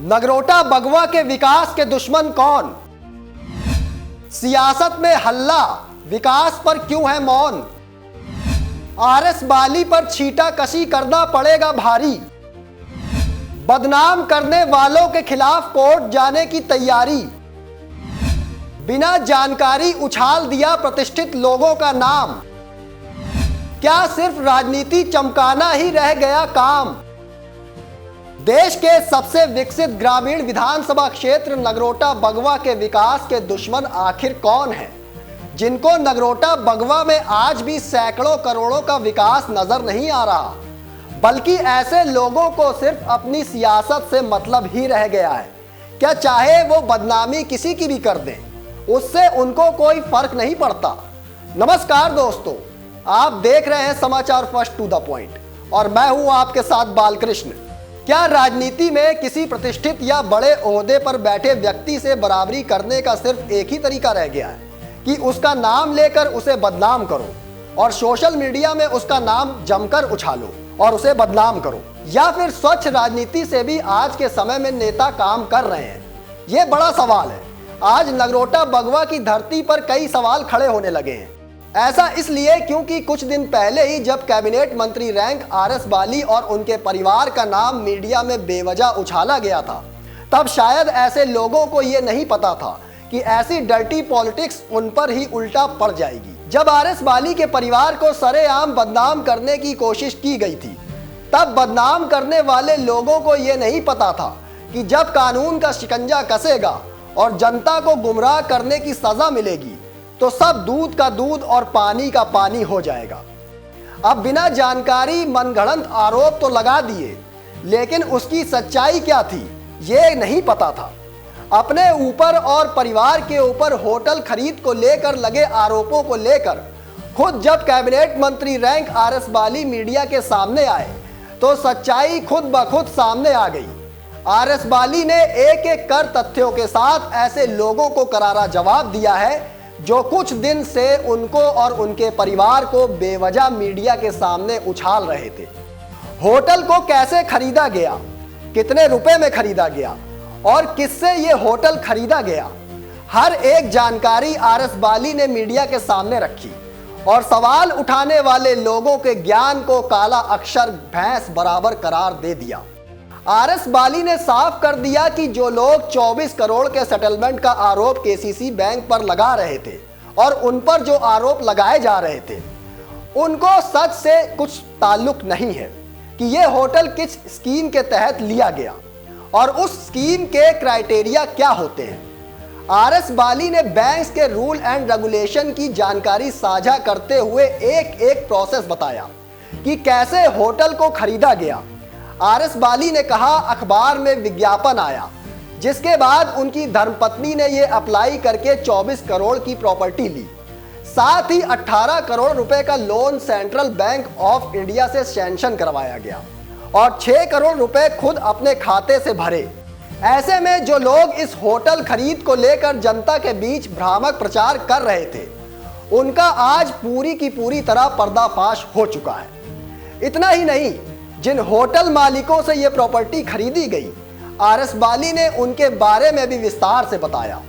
नगरोटा बगवा के विकास के दुश्मन कौन? सियासत में हल्ला, विकास पर क्यों है मौन? आरएस बाली पर छींटाकशी करना पड़ेगा भारी। बदनाम करने वालों के खिलाफ कोर्ट जाने की तैयारी। बिना जानकारी उछाल दिया प्रतिष्ठित लोगों का नाम। क्या सिर्फ राजनीति चमकाना ही रह गया काम? देश के सबसे विकसित ग्रामीण विधानसभा क्षेत्र नगरोटा बगवा के विकास के दुश्मन आखिर कौन है, जिनको नगरोटा बगवा में आज भी सैकड़ों करोड़ों का विकास नजर नहीं आ रहा, बल्कि ऐसे लोगों को सिर्फ अपनी सियासत से मतलब ही रह गया है। क्या चाहे वो बदनामी किसी की भी कर दें, उससे उनको कोई फर्क नहीं पड़ता। नमस्कार दोस्तों, आप देख रहे हैं समाचार फर्स्ट टू द पॉइंट और मैं हूं आपके साथ बालकृष्ण। क्या राजनीति में किसी प्रतिष्ठित या बड़े ओहदे पर बैठे व्यक्ति से बराबरी करने का सिर्फ एक ही तरीका रह गया है कि उसका नाम लेकर उसे बदनाम करो और सोशल मीडिया में उसका नाम जमकर उछालो और उसे बदनाम करो? या फिर स्वच्छ राजनीति से भी आज के समय में नेता काम कर रहे हैं? ये बड़ा सवाल है। आज नगरोटा बगवा की धरती पर कई सवाल खड़े होने लगे हैं। ऐसा इसलिए क्योंकि कुछ दिन पहले ही जब कैबिनेट मंत्री रैंक आरएस बाली और उनके परिवार का नाम मीडिया में बेवजह उछाला गया था, तब शायद ऐसे लोगों को ये नहीं पता था कि ऐसी डर्टी पॉलिटिक्स उन पर ही उल्टा पड़ जाएगी। जब आरएस बाली के परिवार को सरेआम बदनाम करने की कोशिश की गई थी, तब बदनाम करने वाले लोगों को ये नहीं पता था कि जब कानून का शिकंजा कसेगा और जनता को गुमराह करने की सजा मिलेगी तो सब दूध का दूध और पानी का पानी हो जाएगा। अब बिना जानकारी मनगढ़ंत आरोप तो लगा दिए, लेकिन उसकी सच्चाई क्या थी ये नहीं पता था। अपने ऊपर और परिवार के ऊपर होटल खरीद को लेकर लगे आरोपों को लेकर खुद जब कैबिनेट मंत्री रैंक आरएस बाली मीडिया के सामने आए तो सच्चाई खुद ब खुद सामने आ गई। आरएस बाली ने एक एक कर तथ्यों के साथ ऐसे लोगों को करारा जवाब दिया है जो कुछ दिन से उनको और उनके परिवार को बेवजह मीडिया के सामने उछाल रहे थे। होटल को कैसे खरीदा गया, कितने रुपए में खरीदा गया और किससे ये होटल खरीदा गया, हर एक जानकारी आरएस बाली ने मीडिया के सामने रखी और सवाल उठाने वाले लोगों के ज्ञान को काला अक्षर भैंस बराबर करार दे दिया। आरएस बाली ने साफ कर दिया कि जो लोग 24 करोड़ के सेटलमेंट का आरोप केसीसी बैंक पर लगा रहे थे और उन पर जो आरोप लगाए जा रहे थे, उनको सच से कुछ ताल्लुक नहीं है कि यह होटल किस स्कीम के तहत लिया गया और उस स्कीम के क्राइटेरिया क्या होते हैं। आरएस बाली ने बैंक्स के रूल एंड रेगुलेशन की जानकारी साझा करते हुए एक एक प्रोसेस बताया कि कैसे होटल को खरीदा गया। आरएस बाली ने कहा अखबार में विज्ञापन आया, जिसके बाद उनकी धर्मपत्नी ने यह अप्लाई करके 24 करोड़ की प्रॉपर्टी ली। साथ ही 18 करोड़ रुपए का loan central bank of India से सैंक्शन करवाया गया और 6 करोड़ रुपए खुद अपने खाते से भरे। ऐसे में जो लोग इस होटल खरीद को लेकर जनता के बीच भ्रामक प्रचार कर रहे थे, उनका आज पूरी की पूरी तरह पर्दाफाश हो चुका है। इतना ही नहीं, जिन होटल मालिकों से यह प्रॉपर्टी खरीदी गई, आरएस बाली ने उनके बारे में भी विस्तार से बताया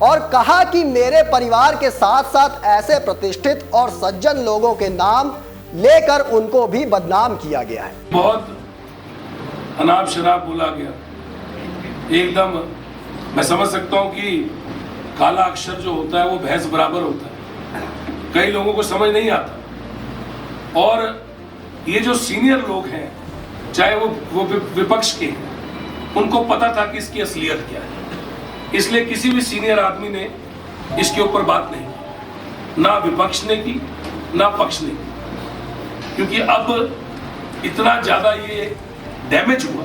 और कहा कि मेरे परिवार के साथ साथ ऐसे प्रतिष्ठित और सज्जन लोगों के नाम लेकर उनको भी बदनाम किया गया है। बहुत अनाप शनाप बोला गया, एकदम मैं समझ सकता हूं कि काला अक्षर जो होता है वो भैंस बराबर होता है, कई लोगों को समझ नहीं आता। और ये जो सीनियर लोग हैं, चाहे वो विपक्ष के हैं, उनको पता था कि इसकी असलियत क्या है, इसलिए किसी भी सीनियर आदमी ने इसके ऊपर बात नहीं की, ना विपक्ष ने की ना पक्ष ने की, क्योंकि अब इतना ज़्यादा ये डैमेज हुआ,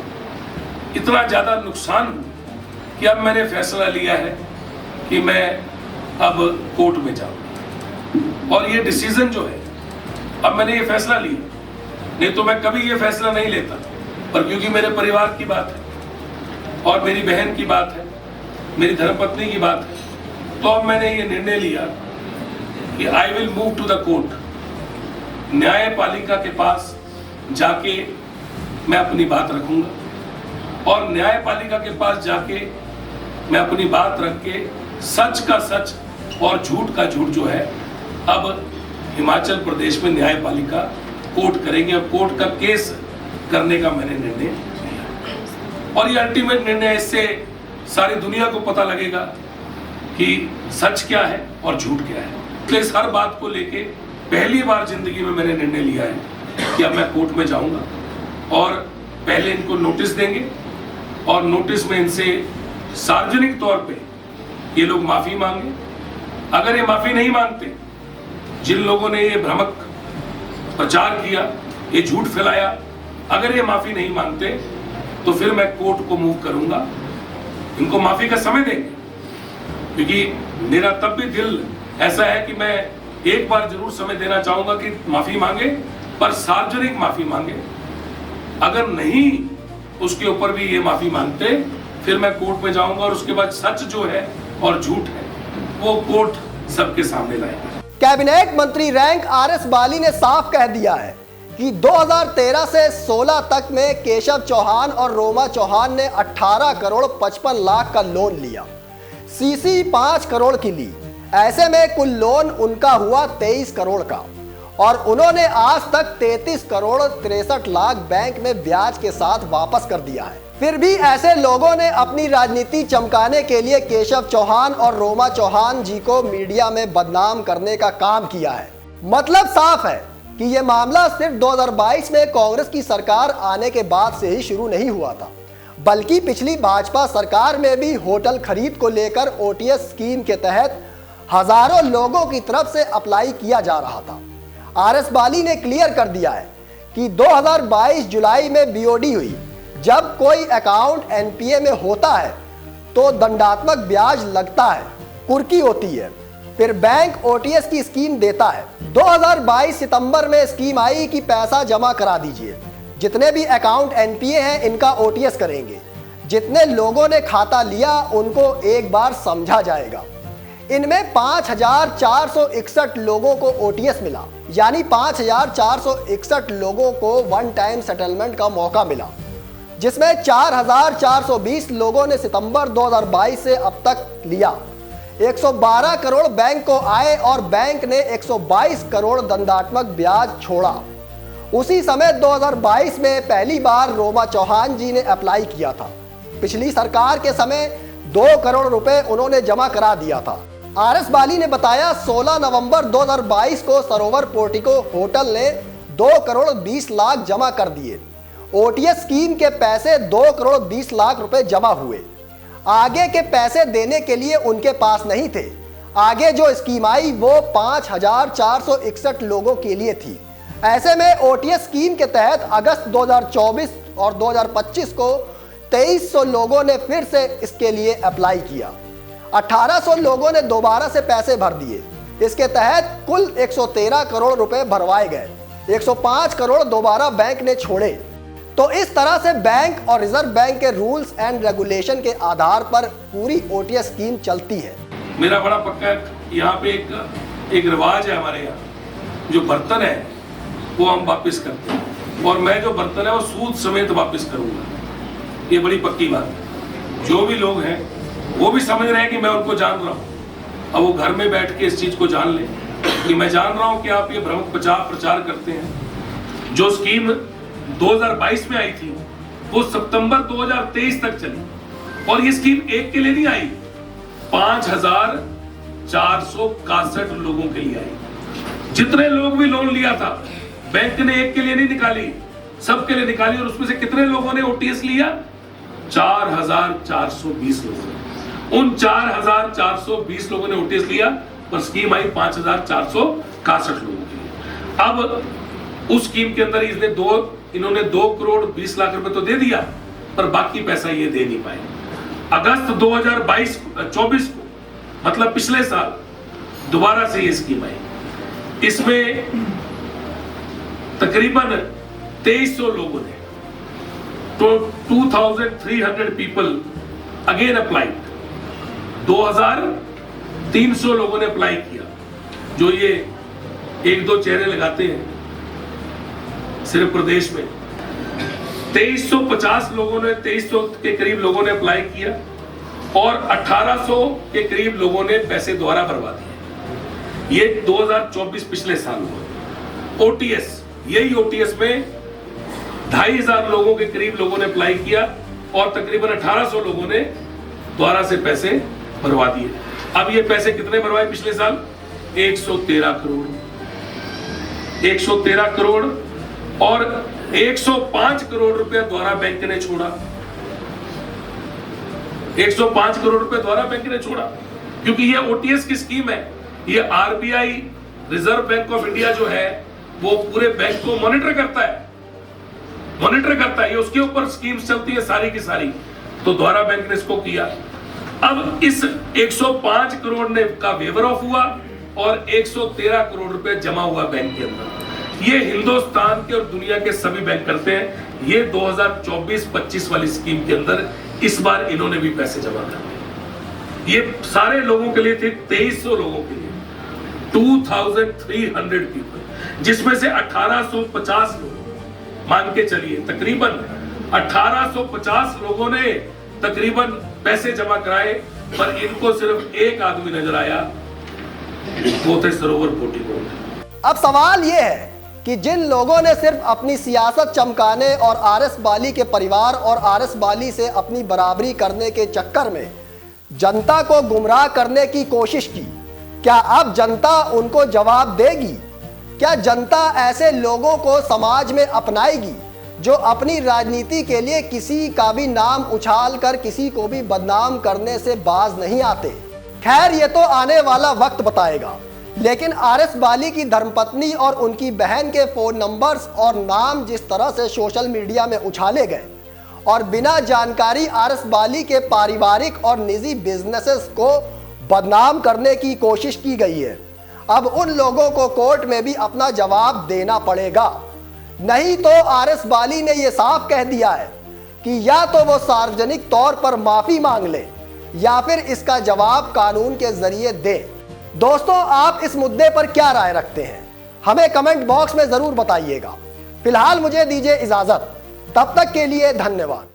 इतना ज़्यादा नुकसान हुआ कि अब मैंने फैसला लिया है कि मैं अब कोर्ट में जाऊँ। और ये डिसीजन जो है, अब मैंने ये फैसला लिया, नहीं तो मैं कभी ये फैसला नहीं लेता, पर क्योंकि मेरे परिवार की बात है और मेरी बहन की बात है, मेरी धर्मपत्नी की बात है, तो अब मैंने ये निर्णय लिया कि I will move to the court. न्यायपालिका के पास जाके मैं अपनी बात रखूंगा और न्यायपालिका के पास जाके मैं अपनी बात रख के सच का सच और झूठ का झूठ जो है अब हिमाचल प्रदेश में न्यायपालिका कोर्ट करेंगे। अब कोर्ट का केस करने का मैंने निर्णय लिया और ये अल्टीमेट निर्णय, इससे सारी दुनिया को पता लगेगा कि सच क्या है और झूठ क्या है। इसलिए इस हर बात को लेके पहली बार जिंदगी में मैंने निर्णय लिया है कि अब मैं कोर्ट में जाऊंगा और पहले इनको नोटिस देंगे और नोटिस में इनसे सार्वजनिक तौर पे ये लोग माफी मांगे। अगर ये माफी नहीं मांगते, जिन लोगों ने ये भ्रामक प्रचार किया, ये झूठ फैलाया, अगर ये माफी नहीं मांगते तो फिर मैं कोर्ट को मूव करूंगा, इनको माफी का समय देंगे। क्योंकि मेरा तब भी दिल ऐसा है कि मैं एक बार जरूर समय देना चाहूंगा कि माफी मांगे, पर सार्वजनिक माफी मांगे। अगर नहीं उसके ऊपर भी ये माफी मांगते, फिर मैं कोर्ट में जाऊंगा और उसके बाद सच जो है और झूठ है वो कोर्ट सबके सामने लाएगा। कैबिनेट मंत्री रैंक आरएस बाली ने साफ कह दिया है कि 2013 से 16 तक में केशव चौहान और रोमा चौहान ने 18 करोड़ 55 लाख का लोन लिया, सीसी 5 करोड़ की ली। ऐसे में कुल लोन उनका हुआ 23 करोड़ का और उन्होंने आज तक 33 करोड़ 63 लाख बैंक में ब्याज के साथ वापस कर दिया है। फिर भी ऐसे लोगों ने अपनी राजनीति चमकाने के लिए केशव चौहान और रोमा चौहान जी को मीडिया में बदनाम करने का काम किया है। मतलब साफ है कि यह मामला सिर्फ 2022 में कांग्रेस की सरकार आने के बाद से ही शुरू नहीं हुआ था, बल्कि पिछली भाजपा सरकार में भी होटल खरीद को लेकर ओटीएस स्कीम के तहत हजारों लोगों की तरफ से अप्लाई किया जा रहा था। आरएस बाली ने क्लियर कर दिया है कि 2022 जुलाई में बीओडी हुई। जब कोई अकाउंट एनपीए में होता है तो दंडात्मक ब्याज लगता है, कुर्की होती है, फिर बैंक ओटीएस की स्कीम देता है। 2022 सितंबर में स्कीम आई कि पैसा जमा करा दीजिए, जितने भी अकाउंट एनपीए हैं इनका ओटीएस करेंगे, जितने लोगों ने खाता लिया उनको एक बार समझा जाएगा। इनमें 5461 लोगों को ओटीएस मिला, यानी 5461 लोगों को वन टाइम सेटलमेंट का मौका मिला, जिसमें 4420 लोगों ने सितंबर 2022 से अब तक लिया। 112 करोड़ बैंक को आए और बैंक ने 122 करोड़ दंडात्मक ब्याज छोड़ा। उसी समय 2022 में पहली बार रोमा चौहान जी ने अप्लाई किया था। पिछली सरकार के समय 2 करोड़ रुपए उन्होंने जमा करा दिया था। आरएस बाली ने बताया 16 नवंबर 2022 को सरोवर पोर्टिको होटल ने 2 करोड़ 20 लाख जमा कर दिए। ओटीएस स्कीम के पैसे 2 करोड़ 20 लाख रुपए जमा हुए। आगे के पैसे देने के लिए उनके पास नहीं थे। आगे जो स्कीम आई वो 5461 लोगों के लिए थी। ऐसे में ओटीएस स्कीम के तहत अगस्त 2024 और 2025 को 2300 लोगों ने फिर से इसके लिए अप्लाई किया। 1800 लोगों ने दोबारा से पैसे भर दिए। इसके तहत कुल 113 करोड़ रुपए भरवाए गए। 105 करोड़ दोबारा बैंक ने छोड़े। तो इस तरह से बैंक और रिजर्व बैंक के रूल्स एंड रेगुलेशन के आधार पर पूरी ओटीएस स्कीम चलती है। मेरा बड़ा पक्का यहाँ पे एक रिवाज है हमारे यहाँ, जो बर्तन है वो हम वापस करते हैं और मैं जो बर्तन है वो सूद समेत वापस करूँगा। ये बड़ी पक्की बात है। जो भी लोग हैं वो भी समझ रहे हैं कि मैं उनको जान रहा हूँ। अब वो घर में बैठ के इस चीज़ को जान लें कि मैं जान रहा हूँ कि आप ये भ्रम प्रचार करते हैं। जो स्कीम 2022 में आई थी वो सितंबर 2023 तक चली और ये स्कीम एक के लिए नहीं आई, 5461 लोगों के लिए आई। जितने लोग भी लोन लिया था बैंक ने एक के लिए नहीं निकाली, सबके लिए निकाली। और उसमें से कितने लोगों ने ओटीएस लिया? 4420 लोगों। उन 4420 लोगों ने ओटीएस लिया पर स्कीम आई 5461 लोगों के लिए। अब उस स्कीम के अंदर इन्होंने 2 करोड़ 20 लाख रुपए तो दे दिया पर बाकी पैसा ये दे नहीं पाए। अगस्त 2024 को मतलब पिछले साल दोबारा से ये स्कीम आई। इसमें तकरीबन 2300 लोगों ने, तो 2300 पीपल अगेन अप्लाइड। 2300 लोगों ने अप्लाई किया। जो ये 1-2 चेहरे लगाते हैं सिर्फ प्रदेश में, 2350 लोगों ने 2300 के करीब लोगों ने अप्लाई किया और 1800 के करीब लोगों ने पैसे दोबारा भरवा दिए। ये 2024 पिछले साल हुआ। ओटीएस, यही ओटीएस में 2500 लोगों के करीब लोगों ने अप्लाई किया और तकरीबन 1800 लोगों ने दोबारा से पैसे भरवा दिए। अब ये पैसे कितने भरवाए पिछले साल? 113 करोड़, 113 करोड़ और 105 करोड़ रुपए द्वारा बैंक ने छोड़ा। 105 करोड़ रुपए द्वारा बैंक ने छोड़ा, क्योंकि ये ओटीएस की स्कीम है। ये RBI, reserve bank of India जो है वो पूरे बैंक को मॉनिटर करता है, ये उसके ऊपर स्कीम्स चलती है सारी की सारी। तो द्वारा बैंक ने इसको किया। अब इस 105 करोड़ ने का वेवर ऑफ हुआ और 113 करोड़ रुपए जमा हुआ बैंक के अंदर। ये हिंदुस्तान के और दुनिया के सभी बैंक करते हैं। ये 2024-25 वाली स्कीम के अंदर इस बार इन्होंने भी पैसे जमा कर दिए। ये सारे लोगों के लिए थे, 2300 लोगों के लिए, 2300 पीपल, जिसमें से 1850 लोग, मान के चलिए तकरीबन 1850 लोगों ने तकरीबन पैसे जमा कराए, पर इनको सिर्फ एक आदमी नजर आया, वो थे सरोवर पोटीकोट। अब सवाल यह है कि जिन लोगों ने सिर्फ अपनी सियासत चमकाने और आरएस बाली के परिवार और आरएस बाली से अपनी बराबरी करने के चक्कर में जनता को गुमराह करने की कोशिश की, क्या अब जनता उनको जवाब देगी? क्या जनता ऐसे लोगों को समाज में अपनाएगी जो अपनी राजनीति के लिए किसी का भी नाम उछाल कर किसी को भी बदनाम करने से बाज नहीं आते? खैर, ये तो आने वाला वक्त बताएगा। लेकिन आरएस बाली की धर्मपत्नी और उनकी बहन के फोन नंबर्स और नाम जिस तरह से सोशल मीडिया में उछाले गए और बिना जानकारी आरएस बाली के पारिवारिक और निजी बिजनेसेस को बदनाम करने की कोशिश की गई है, अब उन लोगों को कोर्ट में भी अपना जवाब देना पड़ेगा। नहीं तो आरएस बाली ने यह साफ कह दिया है कि या तो वो सार्वजनिक तौर पर माफी मांग ले या फिर इसका जवाब कानून के जरिए दे। दोस्तों, आप इस मुद्दे पर क्या राय रखते हैं? हमें कमेंट बॉक्स में जरूर बताइएगा। फिलहाल मुझे दीजिए इजाजत, तब तक के लिए धन्यवाद।